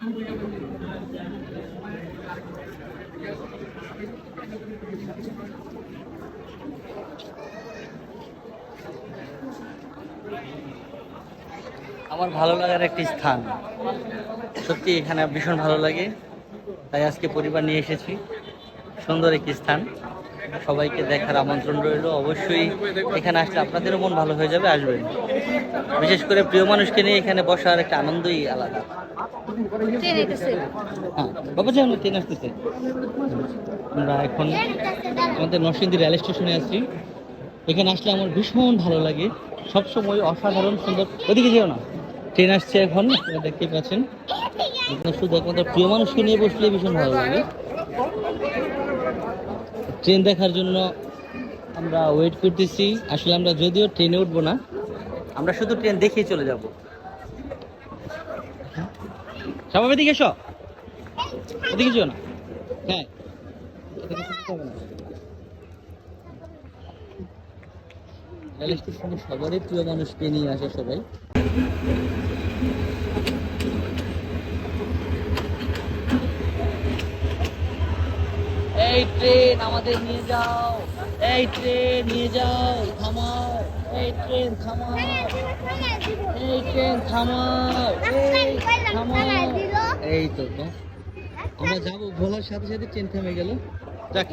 আমার ভালো লাগার একটি স্থান, সত্যি এখানে ভীষণ ভালো লাগে, তাই আজকে পরিবার নিয়ে এসেছি। সুন্দর একটি স্থান, সবাইকে দেখার আমন্ত্রণ রইল। অবশ্যই এখানে আসলে আপনাদেরও মন ভালো হয়ে যাবে, আসবেন। বিশেষ করে প্রিয় মানুষকে নিয়ে এখানে বসার একটা আনন্দই আলাদা। হ্যাঁ বাবা, যে আমরা ট্রেন আসতেছে। আমরা এখন আমাদের নরসিংদী রেল স্টেশনে আছি। এখানে আসলে আমার ভীষণ ভালো লাগে, সবসময় অসাধারণ সুন্দর। ওদিকে যেও না, ট্রেন আসছে এখন, দেখতে পাচ্ছেন। শুধু একমাত্র প্রিয় মানুষকে নিয়ে বসলে ভীষণ ভালো লাগে। ট্রেন দেখার জন্য আমরা ওয়েট করতেছি। আসলে আমরা যদিও ট্রেনে উঠবো না, আমরা শুধু ট্রেন দেখেই চলে যাব। সবাই এদিকে এসো, এদিকে যেও না। হ্যাঁ, রেল স্টেশনে সবারই প্রিয় মানুষকে নিয়ে আসে সবাই। এই ট্রেন আমাদের নিয়ে যাও, এই ট্রেন নিয়ে যাও, থামাও, এই ট্রেন থামাও, এই ট্রেন থামাও, এই থামাও। এই তো আমরা যাবো বলার সাথে সাথে ট্রেন থেমে গেল। যাক।